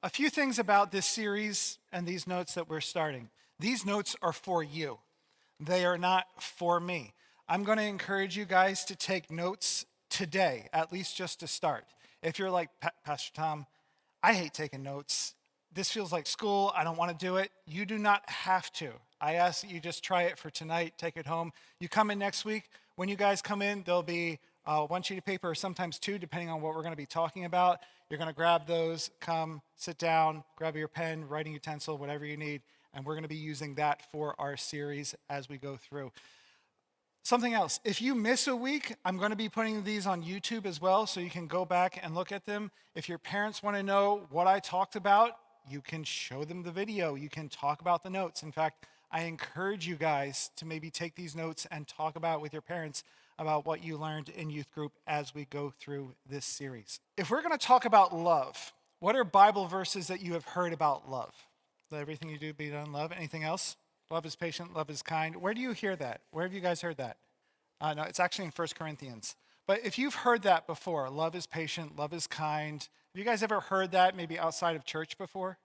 A few things about this series and these notes that we're starting. These notes are for you. They are not for me. I'm going to encourage you guys to take notes today, at least just to start. If you're like, Pastor Tom, I hate taking notes. This feels like school. I don't want to do it. You do not have to. I ask that you just try it for tonight, take it home. You come in next week. When you guys come in, there'll be one sheet of paper or sometimes two, depending on what we're going to be talking about. You're going to grab those, come, sit down, grab your pen, writing utensil, whatever you need, and we're going to be using that for our series as we go through. Something else, if you miss a week, I'm going to be putting these on YouTube as well, so you can go back and look at them. If your parents want to know what I talked about, you can show them the video. You can talk about the notes. In fact, I encourage you guys to maybe take these notes and talk about with your parents about what you learned in youth group as we go through this series. If we're going to talk about love, what are Bible verses that you have heard about love? Let everything you do be done in love. Anything else? Love is patient, love is kind. Where do you hear that? Where have you guys heard that? No, it's actually in 1 Corinthians. But if you've heard that before, love is patient, love is kind. Have you guys ever heard that maybe outside of church before?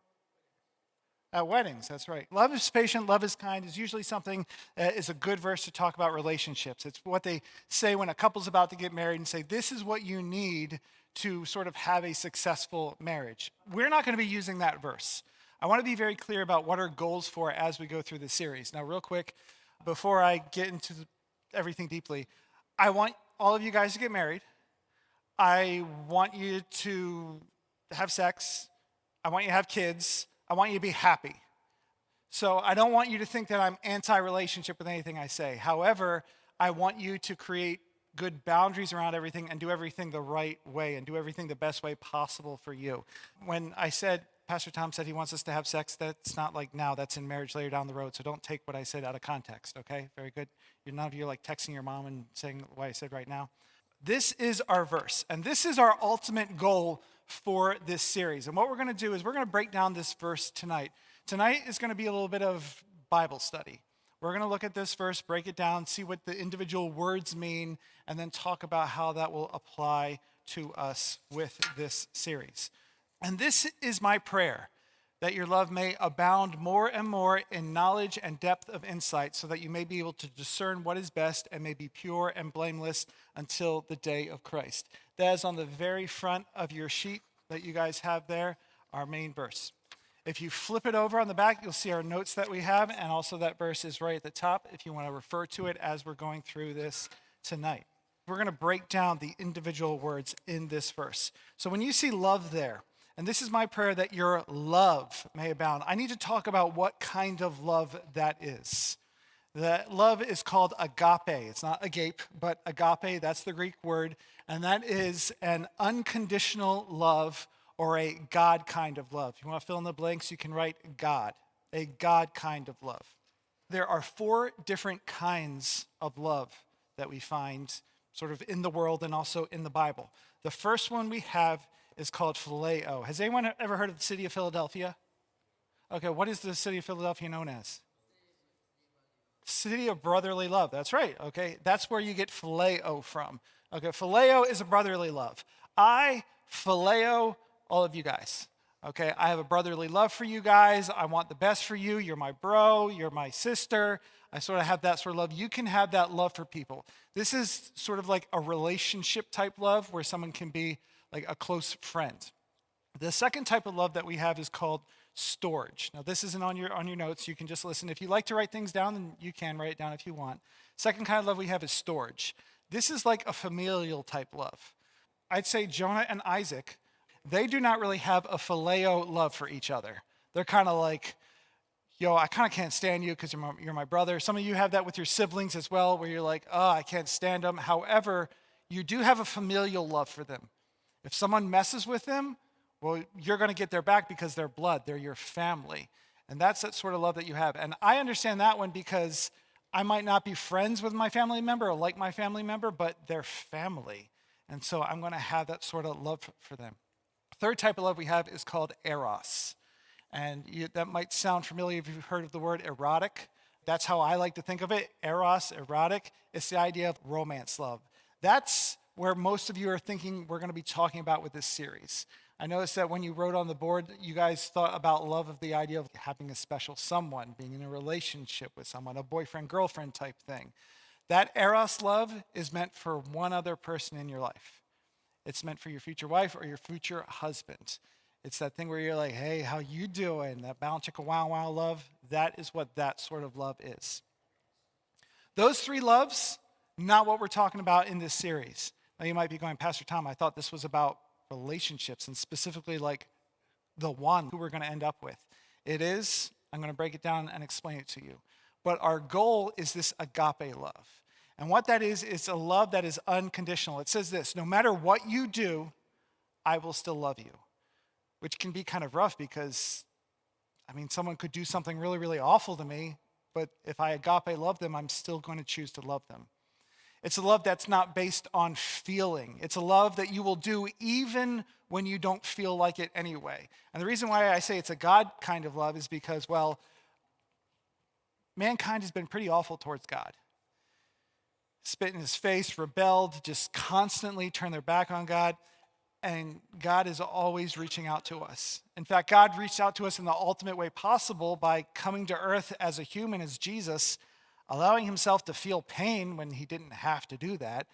At weddings, that's right. Love is patient, love is kind is usually something that is a good verse to talk about relationships. It's what they say when a couple's about to get married and say, this is what you need to sort of have a successful marriage. We're not going to be using that verse. I want to be very clear about what our goals for as we go through the series. Now, real quick, before I get into everything deeply, I want all of you guys to get married. I want you to have sex. I want you to have kids. I want you to be happy. So I don't want you to think that I'm anti-relationship with anything I say. However, I want you to create good boundaries around everything and do everything the right way and do everything the best way possible for you. When I said, Pastor Tom said he wants us to have sex, that's not like now, that's in marriage later down the road. So don't take what I said out of context, okay? Very good. None of you are like texting your mom and saying what I said right now. This is our verse, and this is our ultimate goal for this series. And what we're going to do is we're going to break down this verse tonight. Tonight is going to be a little bit of Bible study. We're going to look at this verse, break it down, see what the individual words mean, and then talk about how that will apply to us with this series. And this is my prayer, that your love may abound more and more in knowledge and depth of insight, so that you may be able to discern what is best and may be pure and blameless until the day of Christ. That is on the very front of your sheet that you guys have there, our main verse. If you flip it over on the back, you'll see our notes that we have, and also that verse is right at the top if you want to refer to it as we're going through this tonight. We're going to break down the individual words in this verse. So when you see love there, and this is my prayer, that your love may abound. I need to talk about what kind of love that is. That love is called agape. It's not agape, but agape, that's the Greek word. And that is an unconditional love or a God kind of love. If you want to fill in the blanks, you can write God, a God kind of love. There are 4 different kinds of love that we find sort of in the world and also in the Bible. The first one we have is called phileo. Has anyone ever heard of the city of Philadelphia? Okay, what is the city of Philadelphia known as? City of brotherly love. That's right, okay? That's where you get phileo from. Okay, phileo is a brotherly love. I phileo all of you guys. Okay, I have a brotherly love for you guys. I want the best for you. You're my bro, you're my sister. I sort of have that sort of love. You can have that love for people. This is sort of like a relationship type love where someone can be like a close friend. The second type of love that we have is called storge. Now, this isn't on your notes. You can just listen. If you like to write things down, then you can write it down if you want. Second kind of love we have is storge. This is like a familial type love. I'd say Jonah and Isaac, they do not really have a phileo love for each other. They're kind of like, yo, I kind of can't stand you because you're my brother. Some of you have that with your siblings as well, where you're like, oh, I can't stand them. However, you do have a familial love for them. If someone messes with them, well, you're going to get their back because they're blood. They're your family. And that's that sort of love that you have. And I understand that one because I might not be friends with my family member or like my family member, but they're family. And so I'm going to have that sort of love for them. Third type of love we have is called eros. And that might sound familiar if you've heard of the word erotic. That's how I like to think of it. Eros, erotic. It's the idea of romance love. That's where most of you are thinking we're going to be talking about with this series. I noticed that when you wrote on the board, you guys thought about love of the idea of having a special someone, being in a relationship with someone, a boyfriend, girlfriend type thing. That eros love is meant for one other person in your life. It's meant for your future wife or your future husband. It's that thing where you're like, hey, how you doing? That bounce chicka wow wow love. That is what that sort of love is. Those three loves, not what we're talking about in this series. Now you might be going, Pastor Tom, I thought this was about relationships and specifically like the one who we're going to end up with. It is. I'm going to break it down and explain it to you. But our goal is this agape love. And what that is a love that is unconditional. It says this, no matter what you do, I will still love you, which can be kind of rough because, someone could do something really, really awful to me, but if I agape love them, I'm still going to choose to love them. It's a love that's not based on feeling. It's a love that you will do even when you don't feel like it anyway. And the reason why I say it's a God kind of love is because, well, mankind has been pretty awful towards God. Spit in his face, rebelled, just constantly turned their back on God. And God is always reaching out to us. In fact, God reached out to us in the ultimate way possible by coming to earth as a human, as Jesus, allowing himself to feel pain when he didn't have to do that,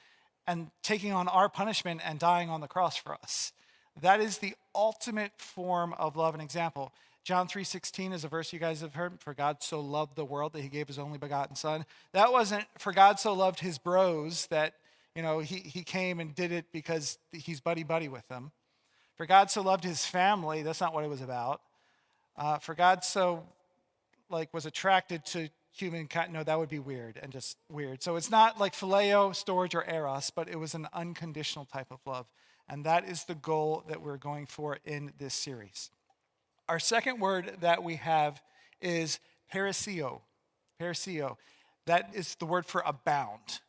and taking on our punishment and dying on the cross for us. That is the ultimate form of love and example. John 3:16 is a verse you guys have heard. For God so loved the world that he gave his only begotten son. That wasn't for God so loved his bros that, he came and did it because he's buddy-buddy with them. For God so loved his family. That's not what it was about. For God so was attracted to humankind. No, that would be weird and just weird. So it's not like phileo, storge, or eros, but it was an unconditional type of love. And that is the goal that we're going for in this series. Our second word that we have is parisio. Parisio. That is the word for abound.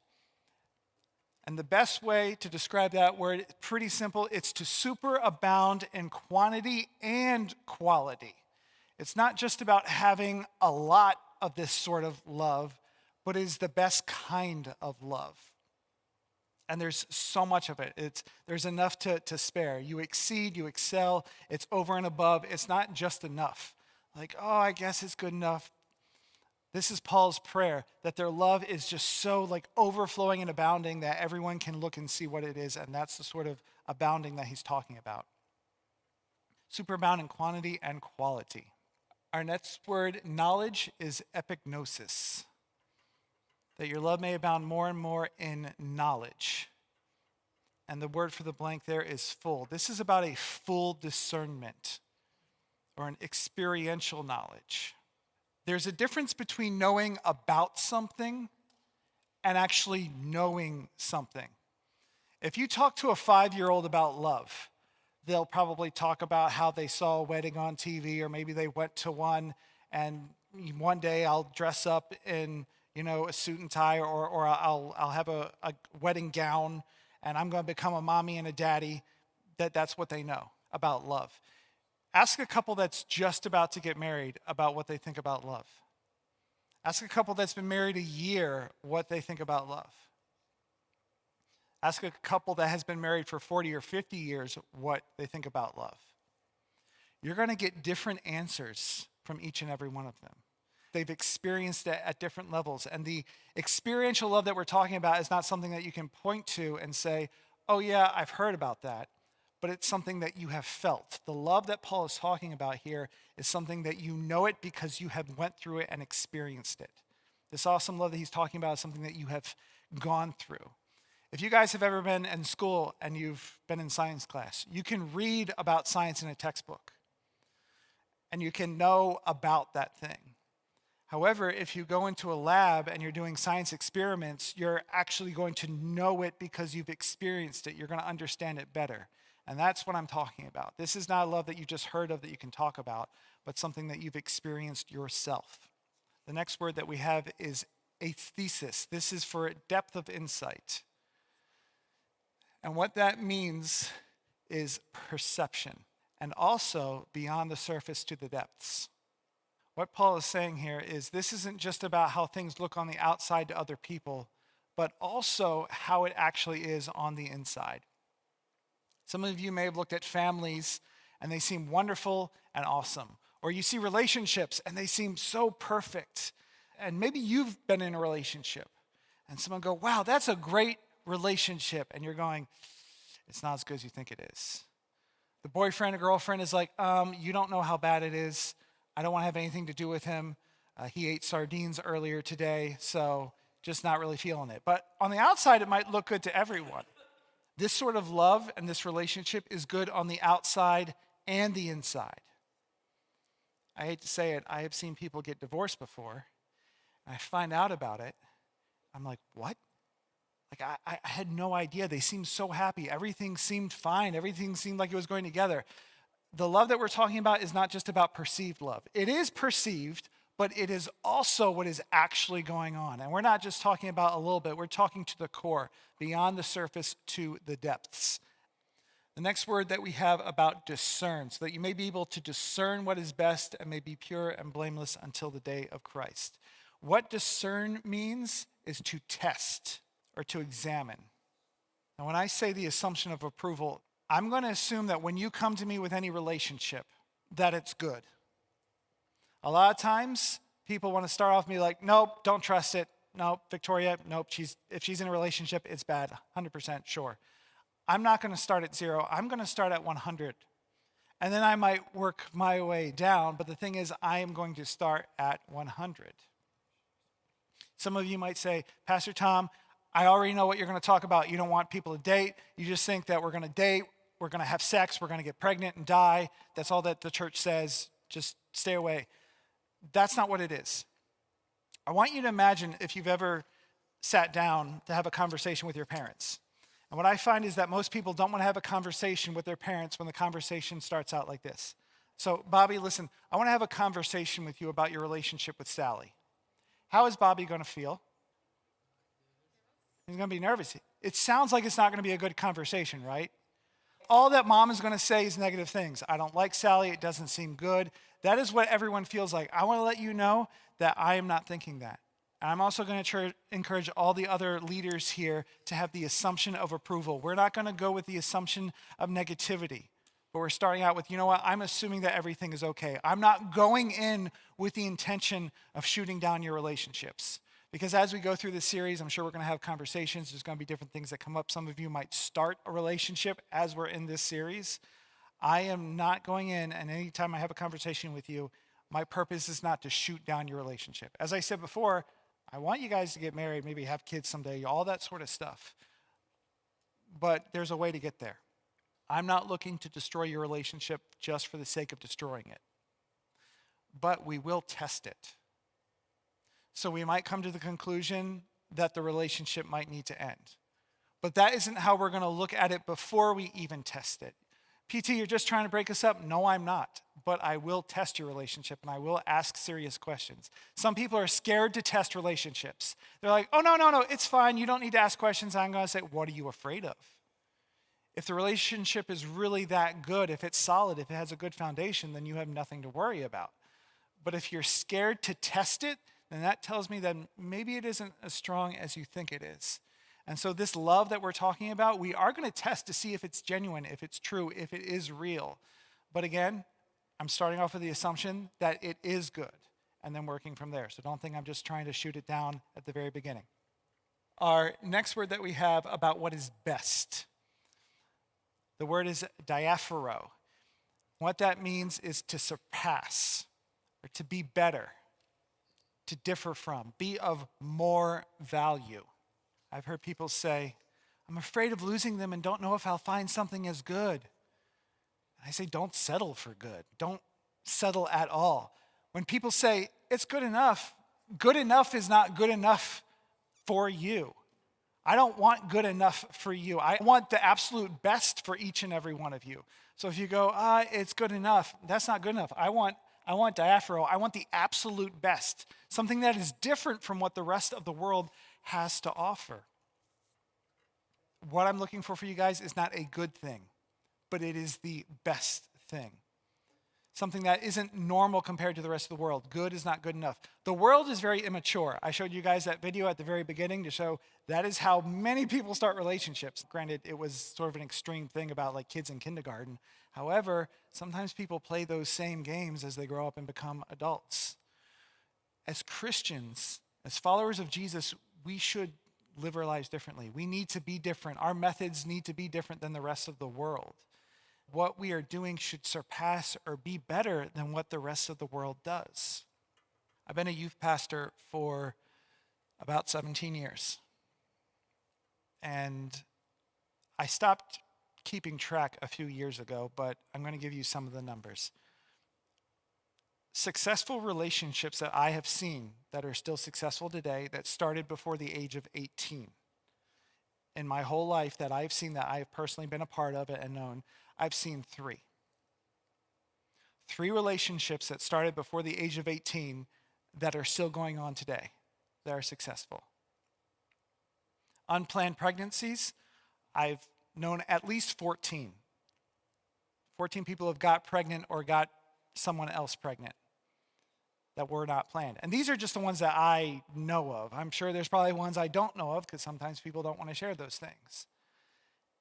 And the best way to describe that word is pretty simple. It's to superabound in quantity and quality. It's not just about having a lot of this sort of love, but it is the best kind of love. And there's so much of it. There's enough to spare. You exceed, you excel, it's over and above. It's not just enough. I guess it's good enough. This is Paul's prayer, that their love is just so overflowing and abounding that everyone can look and see what it is, and that's the sort of abounding that he's talking about. Superabound in quantity and quality. Our next word, knowledge, is epignosis. That your love may abound more and more in knowledge. And the word for the blank there is full. This is about a full discernment or an experiential knowledge. There's a difference between knowing about something and actually knowing something. If you talk to a 5-year-old about love, they'll probably talk about how they saw a wedding on TV, or maybe they went to one, and one day I'll dress up in a suit and tie, or I'll have a wedding gown, and I'm going to become a mommy and a daddy. That's what they know about love. Ask a couple that's just about to get married about what they think about love. Ask a couple that's been married a year what they think about love. Ask a couple that has been married for 40 or 50 years what they think about love. You're going to get different answers from each and every one of them. They've experienced it at different levels. And the experiential love that we're talking about is not something that you can point to and say, oh yeah, I've heard about that. But it's something that you have felt. The love that Paul is talking about here is something that you know it because you have went through it and experienced it. This awesome love that he's talking about is something that you have gone through. If you guys have ever been in school and you've been in science class, you can read about science in a textbook. And you can know about that thing. However, if you go into a lab and you're doing science experiments, you're actually going to know it because you've experienced it. You're going to understand it better. And that's what I'm talking about. This is not a love that you just heard of that you can talk about, but something that you've experienced yourself. The next word that we have is aesthesis. This is for depth of insight. And what that means is perception, and also beyond the surface to the depths. What Paul is saying here is this isn't just about how things look on the outside to other people, but also how it actually is on the inside. Some of you may have looked at families and they seem wonderful and awesome. Or you see relationships and they seem so perfect. And maybe you've been in a relationship and someone go, wow, that's a great relationship. And you're going, it's not as good as you think it is. The boyfriend or girlfriend is like, you don't know how bad it is. I don't want to have anything to do with him. He ate sardines earlier today, so just not really feeling it. But on the outside, it might look good to everyone. This sort of love and this relationship is good on the outside and the inside. I hate to say it, I have seen people get divorced before, and I find out about it. I'm like, what? Like, I had no idea. They seemed so happy. Everything seemed fine. Everything seemed like it was going together. The love that we're talking about is not just about perceived love. It is perceived, but it is also what is actually going on. And we're not just talking about a little bit. We're talking to the core, beyond the surface to the depths. The next word that we have about discern, so that you may be able to discern what is best and may be pure and blameless until the day of Christ. What discern means is to test or to examine. And when I say the assumption of approval, I'm going to assume that when you come to me with any relationship, that it's good. A lot of times, people want to start off me like, nope, don't trust it. Nope, Victoria, nope, if she's in a relationship, it's bad, 100% sure. I'm not going to start at 0. I'm going to start at 100. And then I might work my way down, but the thing is, I am going to start at 100. Some of you might say, Pastor Tom, I already know what you're going to talk about. You don't want people to date. You just think that we're going to date, we're going to have sex, we're going to get pregnant and die. That's all that the church says. Just stay away. That's not what it is. I want you to imagine if you've ever sat down to have a conversation with your parents. And what I find is that most people don't want to have a conversation with their parents when the conversation starts out like this. So, Bobby, listen, I want to have a conversation with you about your relationship with Sally. How is Bobby going to feel? He's going to be nervous. It sounds like it's not going to be a good conversation, right? All that mom is going to say is negative things. I don't like Sally. It doesn't seem good. That is what everyone feels like. I want to let you know that I am not thinking that. And I'm also going to encourage all the other leaders here to have the assumption of approval. We're not going to go with the assumption of negativity, but we're starting out with, you know what, I'm assuming that everything is okay. I'm not going in with the intention of shooting down your relationships. Because as we go through this series, I'm sure we're going to have conversations. There's going to be different things that come up. Some of you might start a relationship as we're in this series. I am not going in, and anytime I have a conversation with you, my purpose is not to shoot down your relationship. As I said before, I want you guys to get married, maybe have kids someday, all that sort of stuff. But there's a way to get there. I'm not looking to destroy your relationship just for the sake of destroying it. But we will test it. So we might come to the conclusion that the relationship might need to end. But that isn't how we're going to look at it before we even test it. PT, you're just trying to break us up? No, I'm not. But I will test your relationship and I will ask serious questions. Some people are scared to test relationships. They're like, oh, no, it's fine. You don't need to ask questions. I'm going to say, what are you afraid of? If the relationship is really that good, if it's solid, if it has a good foundation, then you have nothing to worry about. But if you're scared to test it, then that tells me that maybe it isn't as strong as you think it is. And so this love that we're talking about, we are going to test to see if it's genuine, if it's true, if it is real. But again, I'm starting off with the assumption that it is good and then working from there. So don't think I'm just trying to shoot it down at the very beginning. Our next word that we have about what is best. The word is diaphoro. What that means is to surpass or to be better, to differ from, be of more value. I've heard people say, I'm afraid of losing them and don't know if I'll find something as good. I say, don't settle for good. Don't settle at all. When people say, it's good enough is not good enough for you. I don't want good enough for you. I want the absolute best for each and every one of you. So if you go, it's good enough, that's not good enough. I want diaphoro. I want the absolute best, something that is different from what the rest of the world has to offer. What I'm looking for you guys is not a good thing, but it is the best thing. something that isn't normal compared to the rest of the world. Good is not good enough. The world is very immature. I showed you guys that video at the very beginning to show that is how many people start relationships. Granted, it was sort of an extreme thing about like kids in kindergarten. However, sometimes people play those same games as they grow up and become adults. As Christians, as followers of Jesus, we should live our lives differently. We need to be different. Our methods need to be different than the rest of the world. What we are doing should surpass or be better than what the rest of the world does. I've been a youth pastor for about 17 years. And I stopped keeping track a few years ago, but I'm going to give you some of the numbers. Successful relationships that I have seen that are still successful today that started before the age of 18. In my whole life that I've seen, that I've personally been a part of it and known, I've seen three. Three relationships that started before the age of 18 that are still going on today, that are successful. Unplanned pregnancies, I've known at least 14. 14 people have got pregnant or got someone else pregnant that were not planned. And these are just the ones that I know of. I'm sure there's probably ones I don't know of because sometimes people don't want to share those things.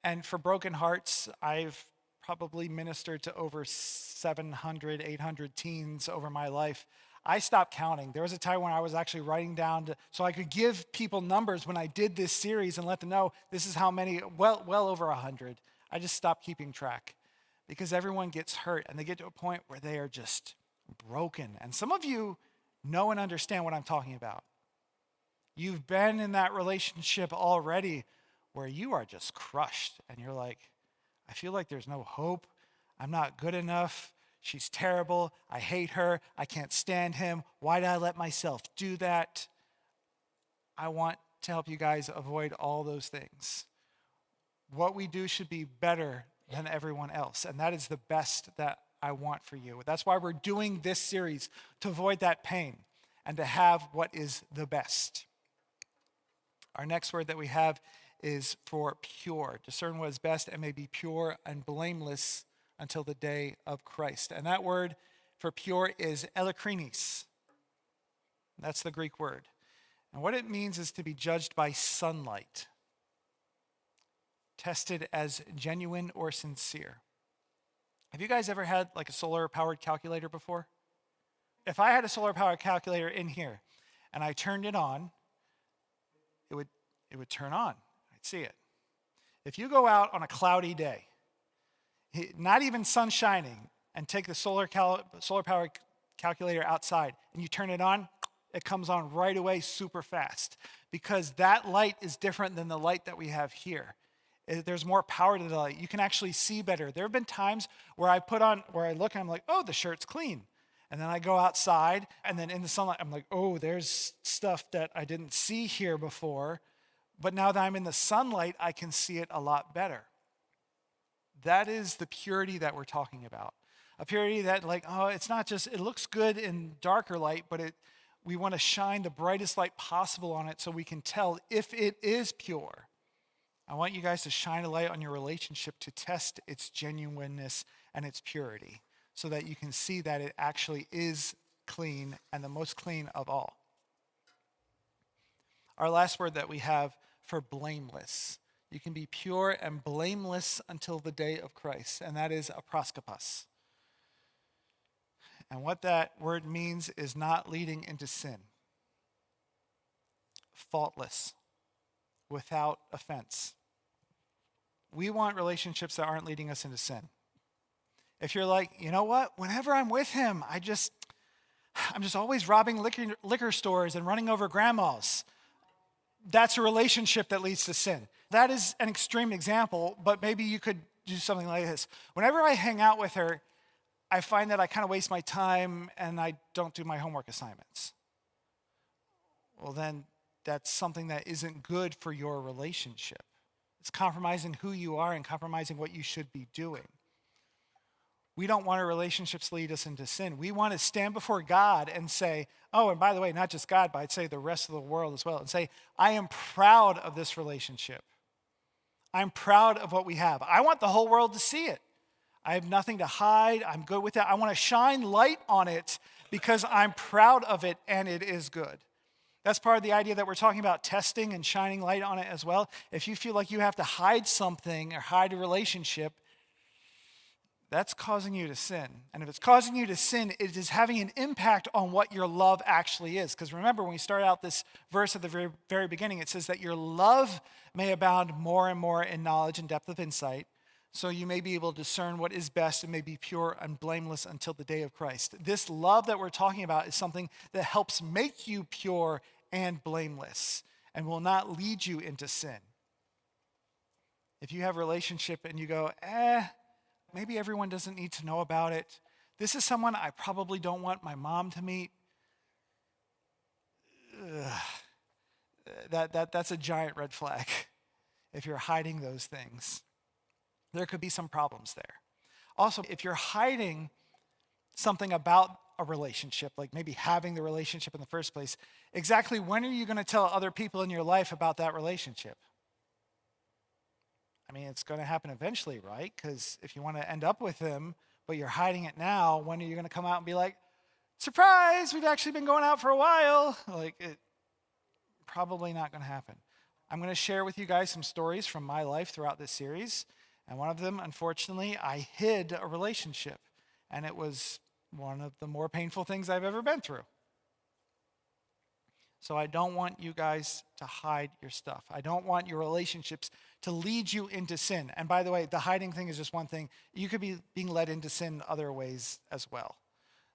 And for broken hearts, I've probably ministered to over 700, 800 teens over my life. I stopped counting. There was a time when I was actually writing down so I could give people numbers when I did this series and let them know this is how many, well over 100. I just stopped keeping track because everyone gets hurt and they get to a point where they are just broken. And some of you know and understand what I'm talking about. You've been in that relationship already where you are just crushed and you're like, I feel like there's no hope. I'm not good enough. She's terrible. I hate her. I can't stand him. Why did I let myself do that? I want to help you guys avoid all those things. What we do should be better than everyone else, and that is the best that I want for you. That's why we're doing this series, to avoid that pain and to have what is the best. Our next word that we have is for pure. Discern what is best and may be pure and blameless until the day of Christ. And that word for pure is elikrinis. That's the Greek word. And what it means is to be judged by sunlight, tested as genuine or sincere. Have you guys ever had like a solar-powered calculator before? If I had a solar-powered calculator in here and I turned it on, it would turn on. I'd see it. If you go out on a cloudy day, not even sun shining, and take the solar-powered calculator outside and you turn it on, it comes on right away super fast because that light is different than the light that we have here. There's more power to the light. You can actually see better. There have been times where I look and I'm like, oh, the shirt's clean. And then I go outside and then in the sunlight, I'm like, oh, there's stuff that I didn't see here before. But now that I'm in the sunlight, I can see it a lot better. That is the purity that we're talking about. A purity that it's not just, it looks good in darker light, but we want to shine the brightest light possible on it so we can tell if it is pure. I want you guys to shine a light on your relationship to test its genuineness and its purity so that you can see that it actually is clean and the most clean of all. Our last word that we have for blameless. You can be pure and blameless until the day of Christ, and that is aproskopos. And what that word means is not leading into sin. Faultless, without offense. We want relationships that aren't leading us into sin. If you're like, you know what, whenever I'm with him, I'm just always robbing liquor stores and running over grandmas. That's a relationship that leads to sin. That is an extreme example, but maybe you could do something like this. Whenever I hang out with her, I find that I kind of waste my time and I don't do my homework assignments. Well, then that's something that isn't good for your relationship. It's compromising who you are and compromising what you should be doing. We don't want our relationships to lead us into sin. We want to stand before God and say, oh, and by the way, not just God, but I'd say the rest of the world as well, and say, I am proud of this relationship. I'm proud of what we have. I want the whole world to see it. I have nothing to hide. I'm good with that. I want to shine light on it because I'm proud of it and it is good. That's part of the idea that we're talking about testing and shining light on it as well. If you feel like you have to hide something or hide a relationship, that's causing you to sin. And if it's causing you to sin, it is having an impact on what your love actually is. Because remember, when we start out this verse at the very, very beginning, it says that your love may abound more and more in knowledge and depth of insight, so you may be able to discern what is best and may be pure and blameless until the day of Christ. This love that we're talking about is something that helps make you pure and blameless and will not lead you into sin. If you have a relationship and you go, maybe everyone doesn't need to know about it. This is someone I probably don't want my mom to meet. That's a giant red flag if you're hiding those things. There could be some problems there. Also, if you're hiding something about a relationship, like maybe having the relationship in the first place, exactly when are you going to tell other people in your life about that relationship? I mean, it's going to happen eventually, right? Because if you want to end up with him, but you're hiding it now, when are you going to come out and be like, surprise, we've actually been going out for a while? Probably not going to happen. I'm going to share with you guys some stories from my life throughout this series. And one of them, unfortunately, I hid a relationship. And it was one of the more painful things I've ever been through. So I don't want you guys to hide your stuff. I don't want your relationships to lead you into sin. And by the way, the hiding thing is just one thing. You could be being led into sin other ways as well.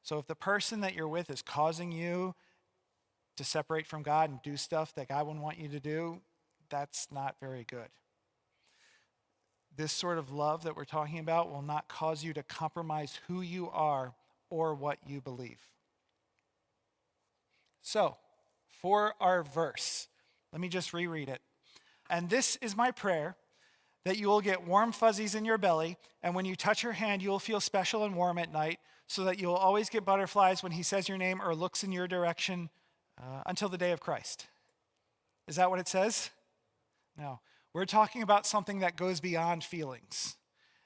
So if the person that you're with is causing you to separate from God and do stuff that God wouldn't want you to do, that's not very good. This sort of love that we're talking about will not cause you to compromise who you are or what you believe. So, for our verse, let me just reread it. And this is my prayer, that you will get warm fuzzies in your belly, and when you touch her hand, you will feel special and warm at night, so that you'll always get butterflies when he says your name or looks in your direction until the day of Christ. Is that what it says? No. We're talking about something that goes beyond feelings.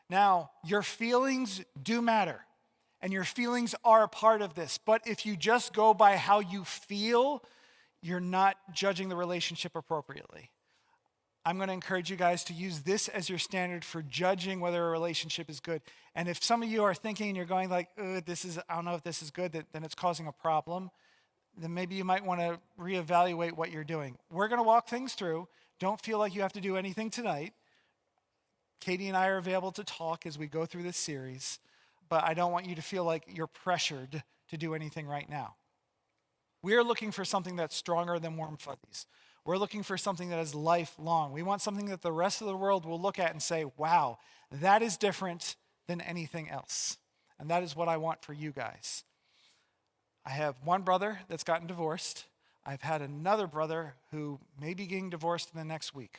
Now, your feelings do matter, and your feelings are a part of this. But if you just go by how you feel, you're not judging the relationship appropriately. I'm going to encourage you guys to use this as your standard for judging whether a relationship is good. And if some of you are thinking and you're going like, I don't know if this is good, then it's causing a problem, then maybe you might want to reevaluate what you're doing. We're going to walk things through. Don't feel like you have to do anything tonight. Katie and I are available to talk as we go through this series, but I don't want you to feel like you're pressured to do anything right now. We are looking for something that's stronger than warm fuzzies. We're looking for something that is lifelong. We want something that the rest of the world will look at and say, wow, that is different than anything else. And that is what I want for you guys. I have one brother that's gotten divorced. I've had another brother who may be getting divorced in the next week.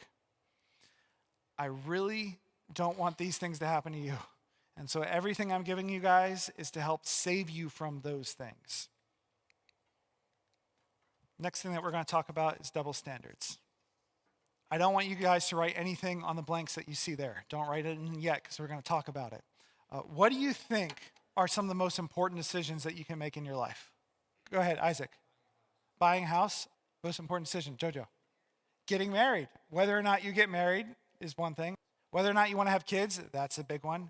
I really don't want these things to happen to you. And so everything I'm giving you guys is to help save you from those things. Next thing that we're going to talk about is double standards. I don't want you guys to write anything on the blanks that you see there. Don't write it in yet because we're going to talk about it. What do you think are some of the most important decisions that you can make in your life? Go ahead, Isaac. Buying a house, most important decision. Jojo. Getting married. Whether or not you get married is one thing. Whether or not you want to have kids, that's a big one.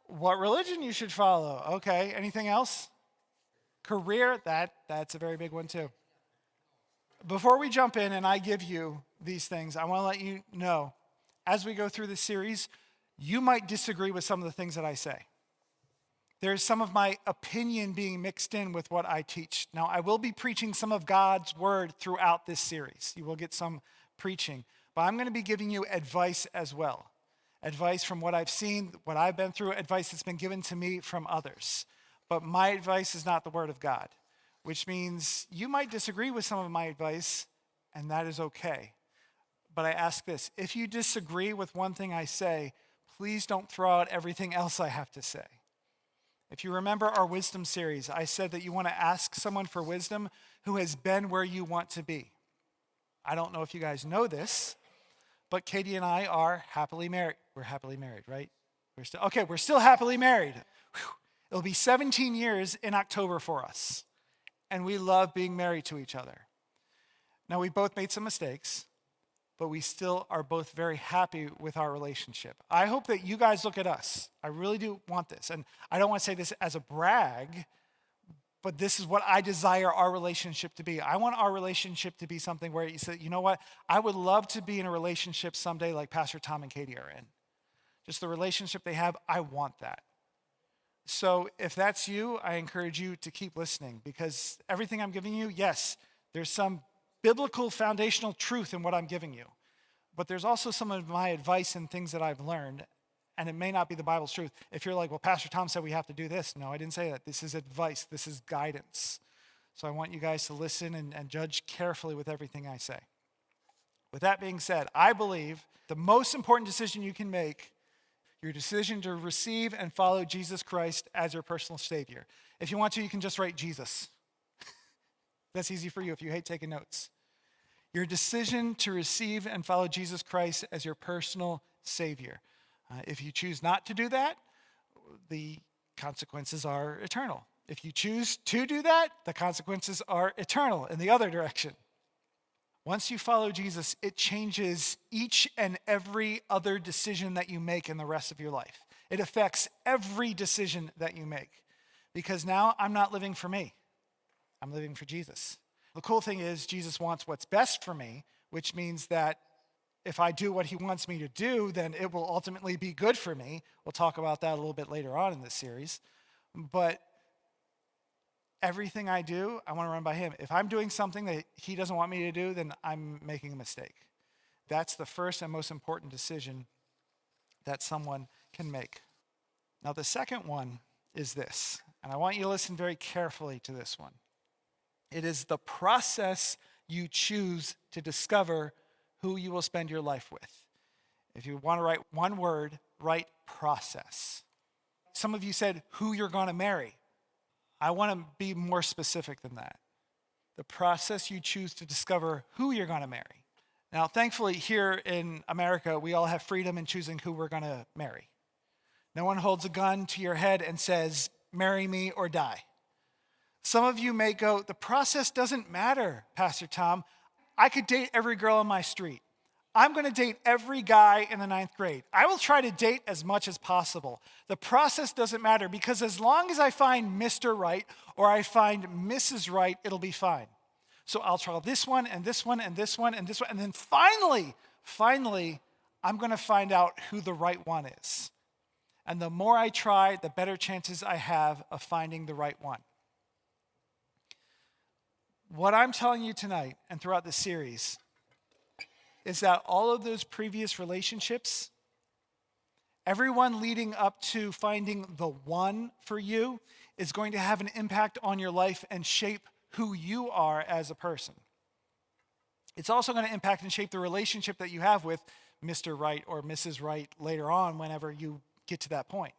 What religion you should follow. Okay, anything else? Career, that's a very big one too. Before we jump in and I give you these things, I want to let you know, as we go through this series, you might disagree with some of the things that I say. There's some of my opinion being mixed in with what I teach. Now, I will be preaching some of God's word throughout this series. You will get some preaching, but I'm going to be giving you advice as well. Advice from what I've seen, what I've been through, advice that's been given to me from others. But my advice is not the word of God, which means you might disagree with some of my advice, and that is okay. But I ask this, if you disagree with one thing I say, please don't throw out everything else I have to say. If you remember our wisdom series, I said that you want to ask someone for wisdom who has been where you want to be. I don't know if you guys know this, but Katie and I are happily married. We're happily married, right? We're still happily married. Whew. It'll be 17 years in October for us. And we love being married to each other. Now, we both made some mistakes, but we still are both very happy with our relationship. I hope that you guys look at us. I really do want this. And I don't want to say this as a brag, but this is what I desire our relationship to be. I want our relationship to be something where you say, you know what? I would love to be in a relationship someday like Pastor Tom and Katie are in. Just the relationship they have, I want that. So if that's you, I encourage you to keep listening, because everything I'm giving you, yes, there's some biblical foundational truth in what I'm giving you, but there's also some of my advice and things that I've learned, and it may not be the Bible's truth. If you're like, well, Pastor Tom said we have to do this. No, I didn't say that. This is advice. This is guidance. So I want you guys to listen and judge carefully with everything I say. With that being said, I believe the most important decision you can make, your decision to receive and follow Jesus Christ as your personal Savior. If you want to, you can just write Jesus. That's easy for you if you hate taking notes. Your decision to receive and follow Jesus Christ as your personal Savior. If you choose not to do that, the consequences are eternal. If you choose to do that, the consequences are eternal in the other direction. Once you follow Jesus, it changes each and every other decision that you make in the rest of your life. It affects every decision that you make, because now I'm not living for me. I'm living for Jesus. The cool thing is Jesus wants what's best for me, which means that if I do what he wants me to do, then it will ultimately be good for me. We'll talk about that a little bit later on in this series. But everything I do, I want to run by him. If I'm doing something that he doesn't want me to do, then I'm making a mistake. That's the first and most important decision that someone can make. Now, the second one is this, and I want you to listen very carefully to this one. It is the process you choose to discover who you will spend your life with. If you want to write one word, write process. Some of you said who you're going to marry. I want to be more specific than that. The process you choose to discover who you're going to marry. Now, thankfully, here in America, we all have freedom in choosing who we're going to marry. No one holds a gun to your head and says, marry me or die. Some of you may go, the process doesn't matter, Pastor Tom. I could date every girl on my street. I'm going to date every guy in the 9th grade. I will try to date as much as possible. The process doesn't matter, because as long as I find Mr. Right or I find Mrs. Right, it'll be fine. So I'll try this one and this one and this one and this one. And then finally, I'm going to find out who the right one is. And the more I try, the better chances I have of finding the right one. What I'm telling you tonight and throughout this series is that all of those previous relationships, everyone leading up to finding the one for you, is going to have an impact on your life and shape who you are as a person. It's also going to impact and shape the relationship that you have with Mr. Right or Mrs. Right later on, whenever you get to that point.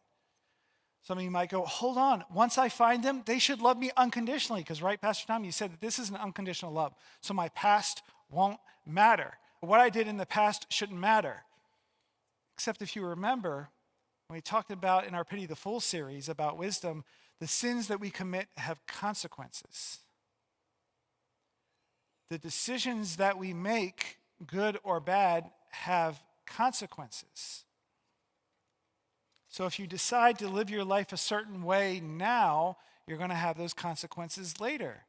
Some of you might go, hold on, once I find them, they should love me unconditionally. Because, right, Pastor Tom, you said that this is an unconditional love. So my past won't matter. What I did in the past shouldn't matter. Except if you remember, when we talked about in our Pity the Fool series about wisdom, the sins that we commit have consequences. The decisions that we make, good or bad, have consequences. So if you decide to live your life a certain way now, you're going to have those consequences later.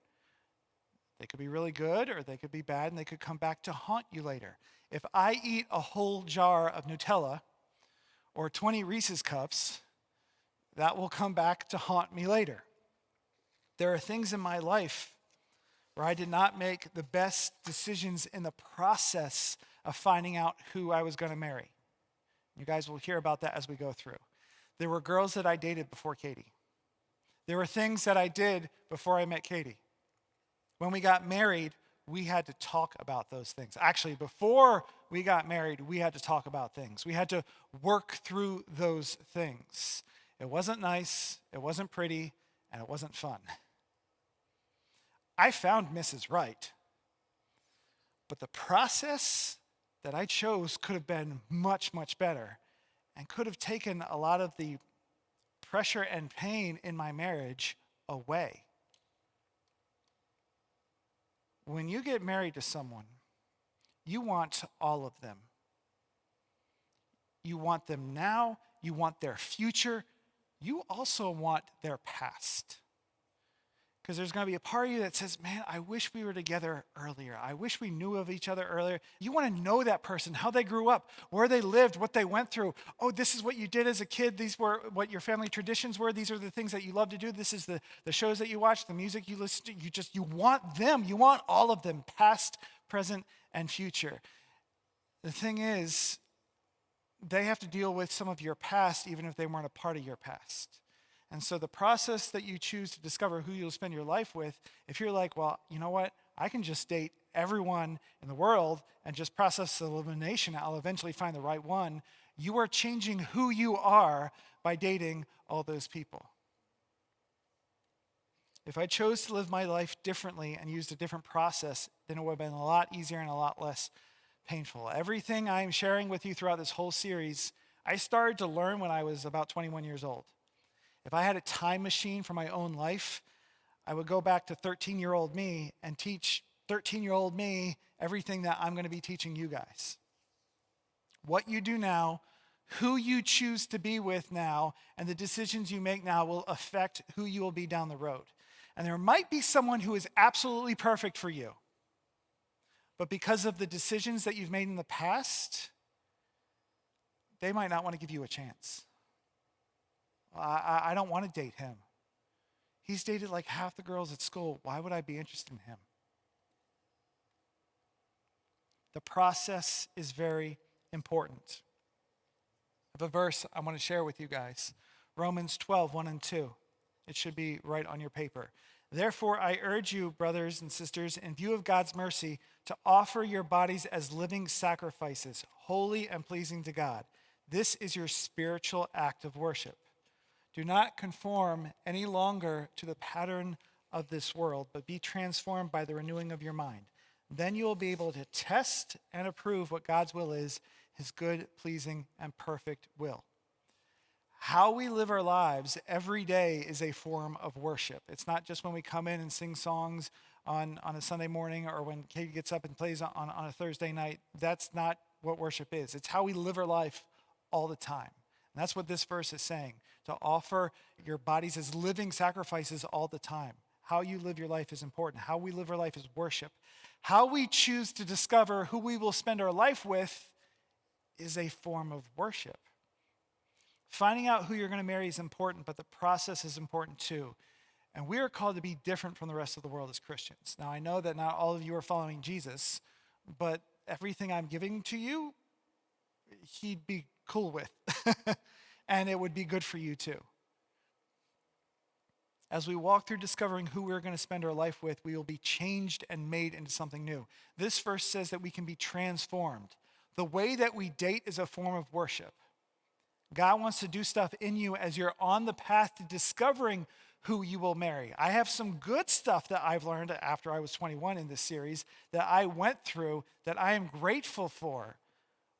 They could be really good or they could be bad, and they could come back to haunt you later. If I eat a whole jar of Nutella or 20 Reese's Cups, that will come back to haunt me later. There are things in my life where I did not make the best decisions in the process of finding out who I was going to marry. You guys will hear about that as we go through. There were girls that I dated before Katie. There were things that I did before I met Katie. When we got married, we had to talk about those things. Actually, before we got married, we had to talk about things. We had to work through those things. It wasn't nice, it wasn't pretty, and it wasn't fun. I found Mrs. Right, but the process that I chose could have been much, much better. and could have taken a lot of the pressure and pain in my marriage away. When you get married to someone, you want all of them. You want them now, you want their future, you also want their past. Because there's going to be a part of you that says, man, I wish we were together earlier. I wish we knew of each other earlier. You want to know that person, how they grew up, where they lived, what they went through. Oh, this is what you did as a kid. These were what your family traditions were. These are the things that you love to do. This is the shows that you watch, the music you listen to. You want them. You want all of them, past, present, and future. The thing is, they have to deal with some of your past, even if they weren't a part of your past. And so the process that you choose to discover who you'll spend your life with, if you're like, well, you know what? I can just date everyone in the world and just process elimination. I'll eventually find the right one. You are changing who you are by dating all those people. If I chose to live my life differently and used a different process, then it would have been a lot easier and a lot less painful. Everything I'm sharing with you throughout this whole series, I started to learn when I was about 21 years old. If I had a time machine for my own life, I would go back to 13-year-old me and teach 13-year-old me everything that I'm going to be teaching you guys. What you do now, who you choose to be with now, and the decisions you make now will affect who you will be down the road. And there might be someone who is absolutely perfect for you, but because of the decisions that you've made in the past, they might not want to give you a chance. I don't want to date him. He's dated like half the girls at school. Why would I be interested in him? The process is very important. I have a verse I want to share with you guys. Romans 12, 1 and 2. It should be right on your paper. Therefore, I urge you, brothers and sisters, in view of God's mercy, to offer your bodies as living sacrifices, holy and pleasing to God. This is your spiritual act of worship. Do not conform any longer to the pattern of this world, but be transformed by the renewing of your mind. Then you will be able to test and approve what God's will is, his good, pleasing, and perfect will. How we live our lives every day is a form of worship. It's not just when we come in and sing songs on a Sunday morning or when Katie gets up and plays on a Thursday night. That's not what worship is. It's how we live our life all the time. And that's what this verse is saying, to offer your bodies as living sacrifices all the time. How you live your life is important. How we live our life is worship. How we choose to discover who we will spend our life with is a form of worship. Finding out who you're going to marry is important, but the process is important too. And we are called to be different from the rest of the world as Christians. Now, I know that not all of you are following Jesus, but everything I'm giving to you, he'd be cool with. And it would be good for you too. As we walk through discovering who we're going to spend our life with, we will be changed and made into something new. This verse says that we can be transformed. The way that we date is a form of worship. God wants to do stuff in you as you're on the path to discovering who you will marry. I have some good stuff that I've learned after I was 21 in this series that I went through that I am grateful for,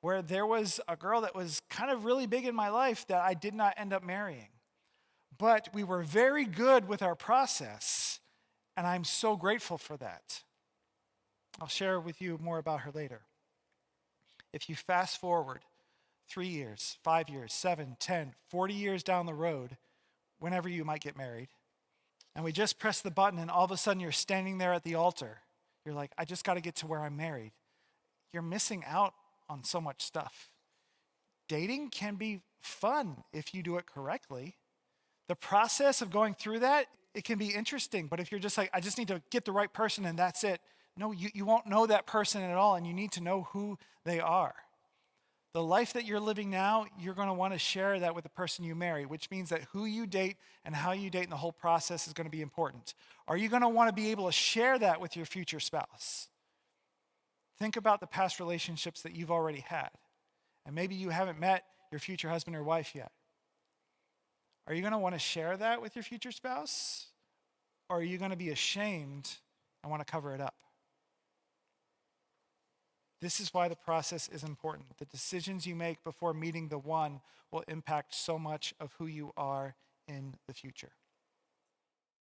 where there was a girl that was kind of really big in my life that I did not end up marrying. But we were very good with our process, and I'm so grateful for that. I'll share with you more about her later. If you fast forward 3 years, 5 years, 7, 10, 40 years down the road, whenever you might get married, and we just press the button and all of a sudden you're standing there at the altar. You're like, I just got to get to where I'm married. You're missing out on so much stuff. Dating can be fun if you do it correctly. The process of going through that, it can be interesting, but if you're just like, I just need to get the right person and that's it, no, you won't know that person at all, and you need to know who they are. The life that you're living now, you're going to want to share that with the person you marry, which means that who you date and how you date in the whole process is going to be important. Are you going to want to be able to share that with your future spouse? Think about the past relationships that you've already had, and maybe you haven't met your future husband or wife yet. Are you going to want to share that with your future spouse, or are you going to be ashamed and want to cover it up? This is why the process is important. The decisions you make before meeting the one will impact so much of who you are in the future.